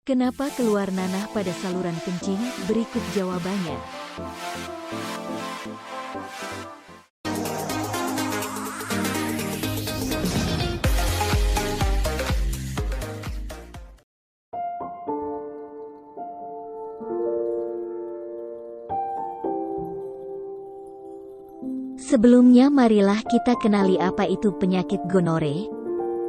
Kenapa keluar nanah pada saluran kencing? Berikut jawabannya. Sebelumnya marilah kita kenali apa itu penyakit gonore.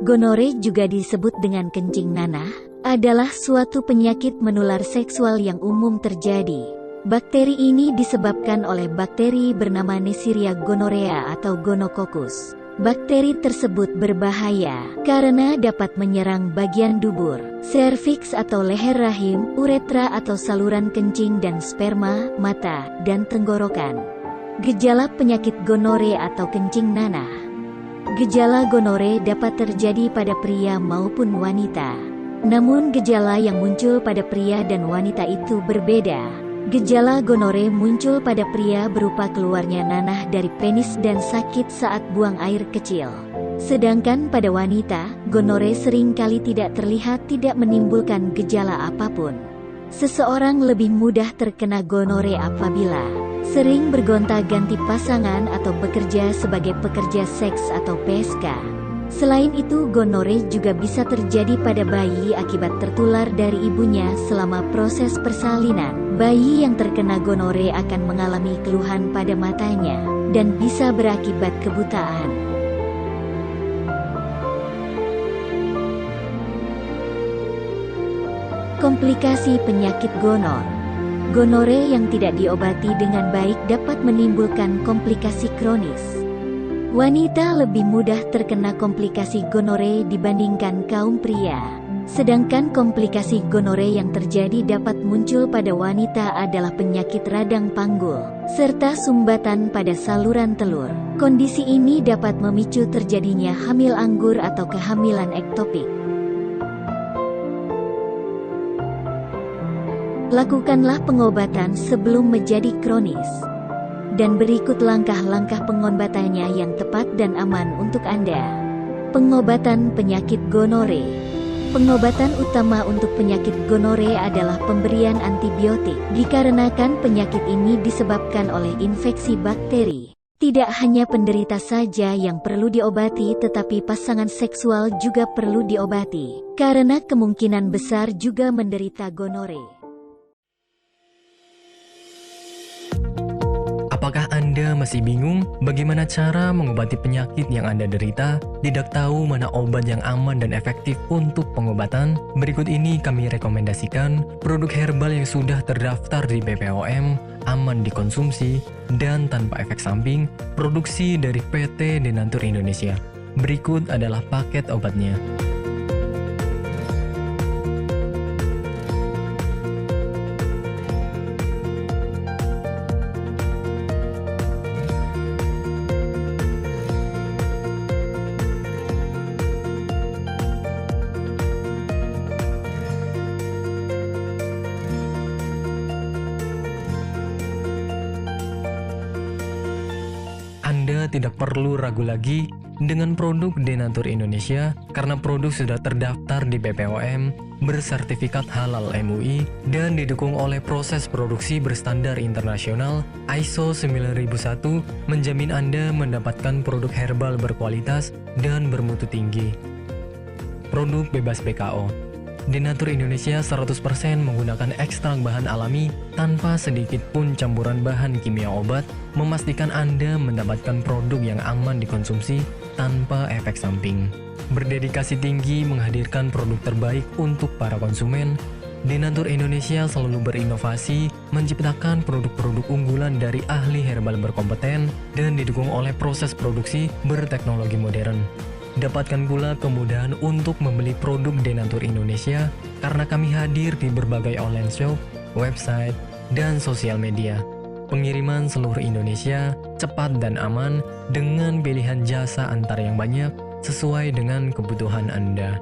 Gonore juga disebut dengan kencing nanah, adalah suatu penyakit menular seksual yang umum terjadi. Bakteri ini disebabkan oleh bakteri bernama Neisseria gonorrhea atau gonococcus. Bakteri tersebut berbahaya karena dapat menyerang bagian dubur, serviks atau leher rahim, uretra atau saluran kencing dan sperma, mata, dan tenggorokan. Gejala penyakit gonore atau kencing nanah. Gejala gonore dapat terjadi pada pria maupun wanita. Namun gejala yang muncul pada pria dan wanita itu berbeda. Gejala gonore muncul pada pria berupa keluarnya nanah dari penis dan sakit saat buang air kecil. Sedangkan pada wanita, gonore seringkali tidak terlihat tidak menimbulkan gejala apapun. Seseorang lebih mudah terkena gonore apabila sering bergonta-ganti pasangan atau bekerja sebagai pekerja seks atau PSK. Selain itu, gonore juga bisa terjadi pada bayi akibat tertular dari ibunya selama proses persalinan. Bayi yang terkena gonore akan mengalami keluhan pada matanya dan bisa berakibat kebutaan. Komplikasi penyakit gonor. Gonore yang tidak diobati dengan baik dapat menimbulkan komplikasi kronis. Wanita lebih mudah terkena komplikasi gonore dibandingkan kaum pria. Sedangkan komplikasi gonore yang terjadi dapat muncul pada wanita adalah penyakit radang panggul, serta sumbatan pada saluran telur. Kondisi ini dapat memicu terjadinya hamil anggur atau kehamilan ektopik. Lakukanlah pengobatan sebelum menjadi kronis. Dan berikut langkah-langkah pengobatannya yang tepat dan aman untuk Anda. Pengobatan penyakit gonore. Pengobatan utama untuk penyakit gonore adalah pemberian antibiotik, dikarenakan penyakit ini disebabkan oleh infeksi bakteri. Tidak hanya penderita saja yang perlu diobati, tetapi pasangan seksual juga perlu diobati, karena kemungkinan besar juga menderita gonore. Apakah Anda masih bingung bagaimana cara mengobati penyakit yang Anda derita? Tidak tahu mana obat yang aman dan efektif untuk pengobatan? Berikut ini kami rekomendasikan produk herbal yang sudah terdaftar di BPOM, aman dikonsumsi, dan tanpa efek samping, produksi dari PT Denatur Indonesia. Berikut adalah paket obatnya. Anda tidak perlu ragu lagi dengan produk Denatur Indonesia karena produk sudah terdaftar di BPOM, bersertifikat halal MUI, dan didukung oleh proses produksi berstandar internasional ISO 9001, menjamin Anda mendapatkan produk herbal berkualitas dan bermutu tinggi. Produk bebas BKO. Denatur Indonesia 100% menggunakan ekstrak bahan alami tanpa sedikit pun campuran bahan kimia obat, memastikan Anda mendapatkan produk yang aman dikonsumsi tanpa efek samping. Berdedikasi tinggi menghadirkan produk terbaik untuk para konsumen, Denatur Indonesia selalu berinovasi, menciptakan produk-produk unggulan dari ahli herbal berkompeten dan didukung oleh proses produksi berteknologi modern. Dapatkan pula kemudahan untuk membeli produk Denatur Indonesia karena kami hadir di berbagai online shop, website, dan sosial media. Pengiriman seluruh Indonesia cepat dan aman dengan pilihan jasa antar yang banyak sesuai dengan kebutuhan Anda.